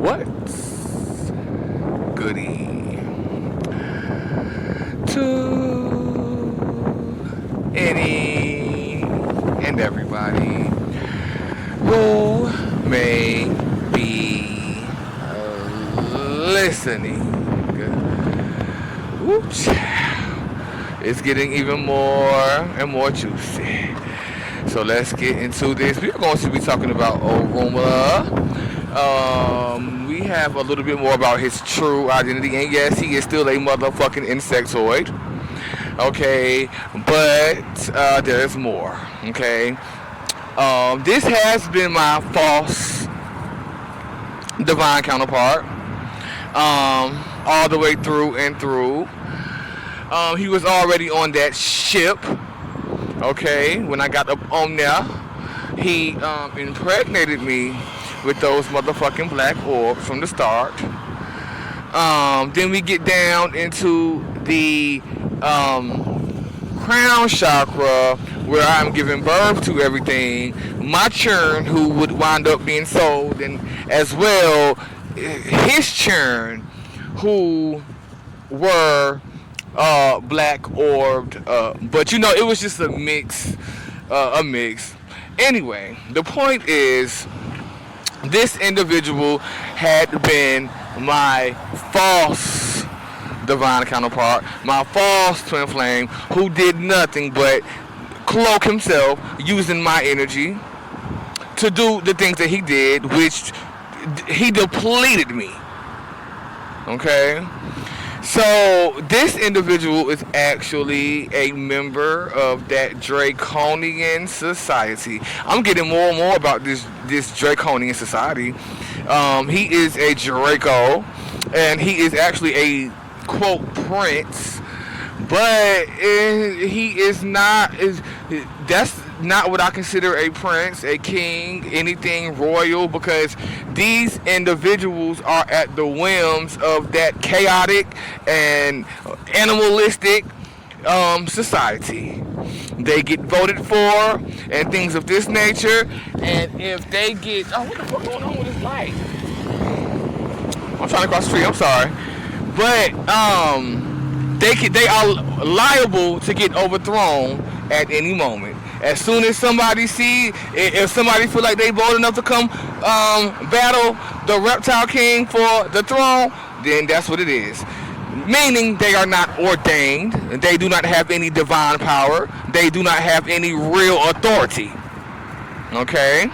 What's goody to any and everybody who may be listening? Oops. It's getting even more and more juicy. So let's get into this. We're going to be talking about ORUMNILLA. We have a little bit more about his true identity. And yes, he is still a motherfucking insectoid. Okay, but there's more. Okay. This has been my false divine counterpart. All the way through and through. He was already on that ship. Okay, when I got up on there, he impregnated me with those motherfucking black orbs from the start. Then we get down into the crown chakra, where I'm giving birth to everything. My churn, who would wind up being sold, and as well his churn, who were black orbed, but you know, it was just a mix. Anyway, the point is, this individual had been my false divine counterpart, my false twin flame, who did nothing but cloak himself using my energy to do the things that he did, which he depleted me. Okay? So this individual is actually a member of that draconian society. I'm getting more and more about this draconian society. He is a Draco, and he is actually a quote prince, but he is not. That's not what I consider a prince, a king, anything royal, because these individuals are at the whims of that chaotic and animalistic society. They get voted for and things of this nature, and if they get... Oh, what the fuck going on with this light? I'm trying to cross the street, I'm sorry. But they are liable to get overthrown at any moment. As soon as somebody if somebody feel like they bold enough to come battle the reptile king for the throne, then that's what it is. Meaning they are not ordained, they do not have any divine power, they do not have any real authority. Okay?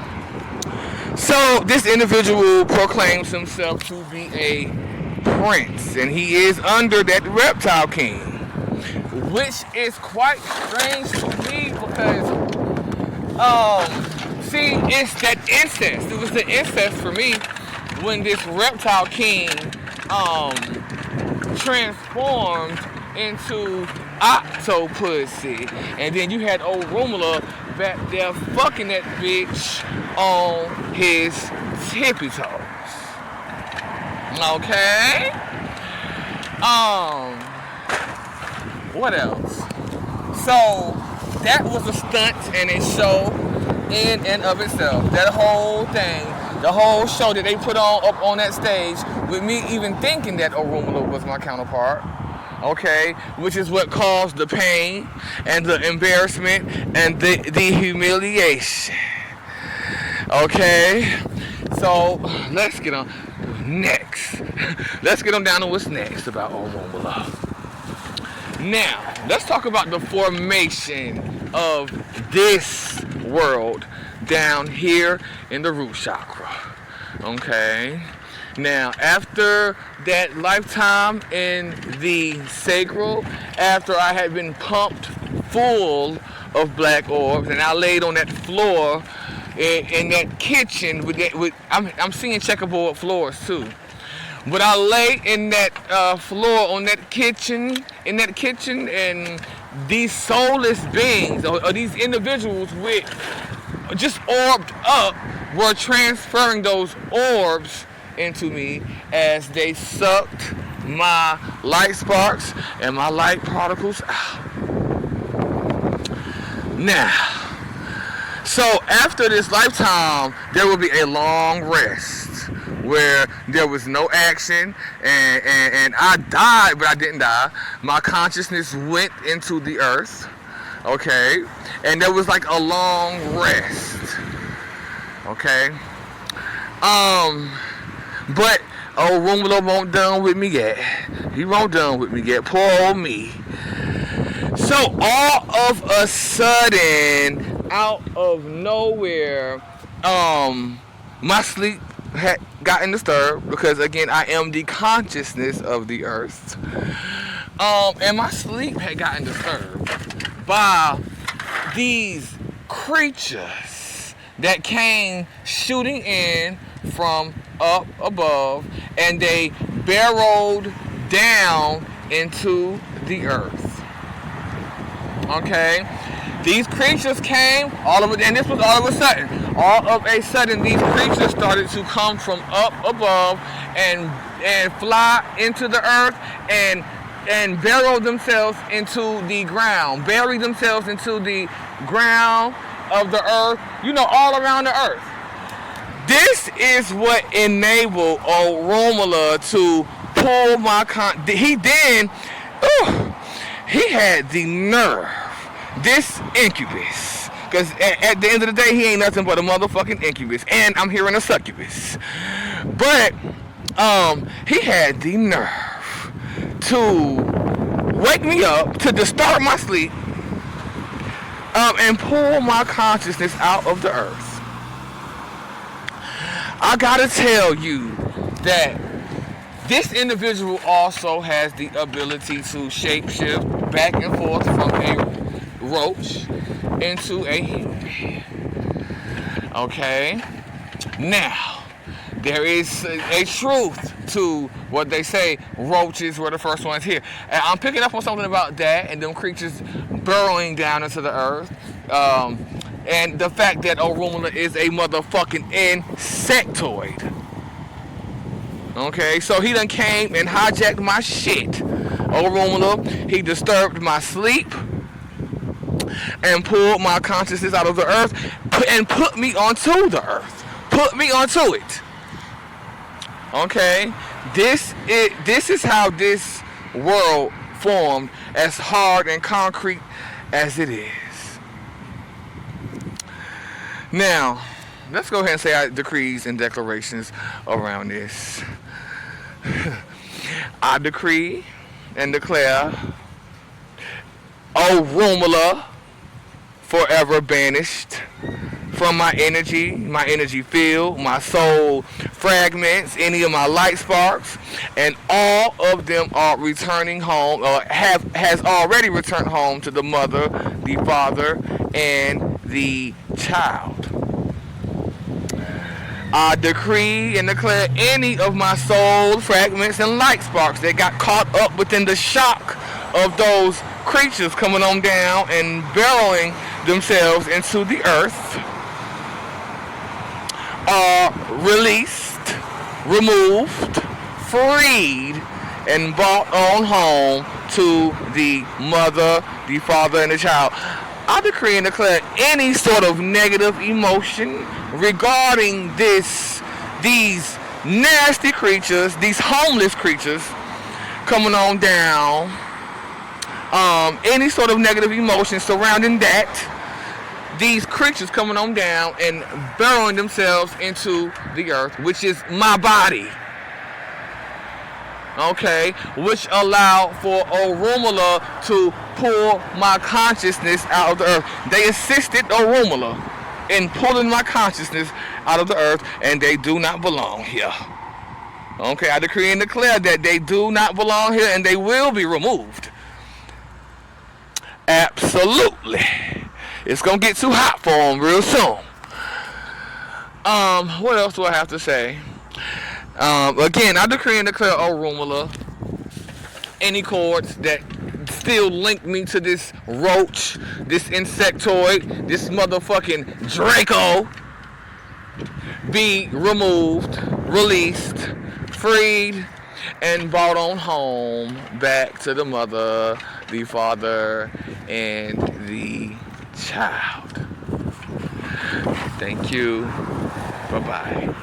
So this individual proclaims himself to be a prince, and he is under that reptile king, which is quite strange to me because, see, it's that incest. It was the incest for me when this reptile king, transformed into octopussy, and then you had ORUMNILLA back there fucking that bitch on his tippy toes. Okay? What else? So that was a stunt and a show in and of itself. That whole thing, the whole show that they put on up on that stage, with me even thinking that ORUMNILLA was my counterpart, okay, which is what caused the pain and the embarrassment and the humiliation. Okay, so let's get on next. Let's get on down to what's next about ORUMNILLA. Now, let's talk about the formation of this world down here in the root chakra. Okay? Now, after that lifetime in the sacral, after I had been pumped full of black orbs, and I laid on that floor in that kitchen I'm seeing checkerboard floors too. But I lay in that floor on that kitchen, and these soulless beings, or these individuals with just orbed up, were transferring those orbs into me as they sucked my light sparks and my light particles out. Now, so after this lifetime, there will be a long rest where there was no action, and I died, but I didn't die. My consciousness went into the earth, okay, and there was like a long rest, okay. But ORUMNILLA won't done with me yet. He won't done with me yet. Poor old me. So all of a sudden, out of nowhere, my sleep had gotten disturbed because, again, I am the consciousness of the earth. And my sleep had gotten disturbed by these creatures that came shooting in from up above, and they barreled down into the earth. Okay? These creatures came, and this was all of a sudden. All of a sudden, these creatures started to come from up above and fly into the earth and burrow themselves into the ground, bury themselves into the ground of the earth, all around the earth. This is what enabled ORUMNILLA to pull my he had the nerve. This incubus, because at the end of the day, he ain't nothing but a motherfucking incubus, and I'm hearing a succubus. But he had the nerve to wake me up, to disturb my sleep, and pull my consciousness out of the earth. I gotta tell you that this individual also has the ability to shapeshift back and forth from a roach into a human. Okay? Now, there is a truth to what they say, roaches were the first ones here. And I'm picking up on something about that and them creatures burrowing down into the earth. And the fact that ORUMNILLA is a motherfucking insectoid. Okay, so he done came and hijacked my shit. ORUMNILLA, he disturbed my sleep and pulled my consciousness out of the earth and put me onto the earth. Put me onto it. Okay, this is how this world formed, as hard and concrete as it is. Now, let's go ahead and say our decrees and declarations around this. I decree and declare ORUMNILLA forever banished from my energy field, my soul fragments, any of my light sparks, and all of them are returning home, or has already returned home to the mother, the father, and the child. I decree and declare any of my soul fragments and light sparks that got caught up within the shock of those creatures coming on down and burrowing themselves into the earth are released, removed, freed, and brought on home to the mother, the father, and the child. I decree and declare any sort of negative emotion regarding these nasty creatures, these homeless creatures coming on down, any sort of negative emotion surrounding that, these creatures coming on down and burrowing themselves into the earth, which is my body. Okay, which allowed for ORUMNILLA to pull my consciousness out of the earth. They assisted ORUMNILLA in pulling my consciousness out of the earth, and they do not belong here. Okay, I decree and declare that they do not belong here, and they will be removed. Absolutely. It's gonna get too hot for them real soon. What else do I have to say? Again, I decree and declare ORUMNILLA any cords that still link me to this roach, this insectoid, this motherfucking Draco be removed, released, freed, and brought on home back to the mother, the father, and the child. Thank you. Bye-bye.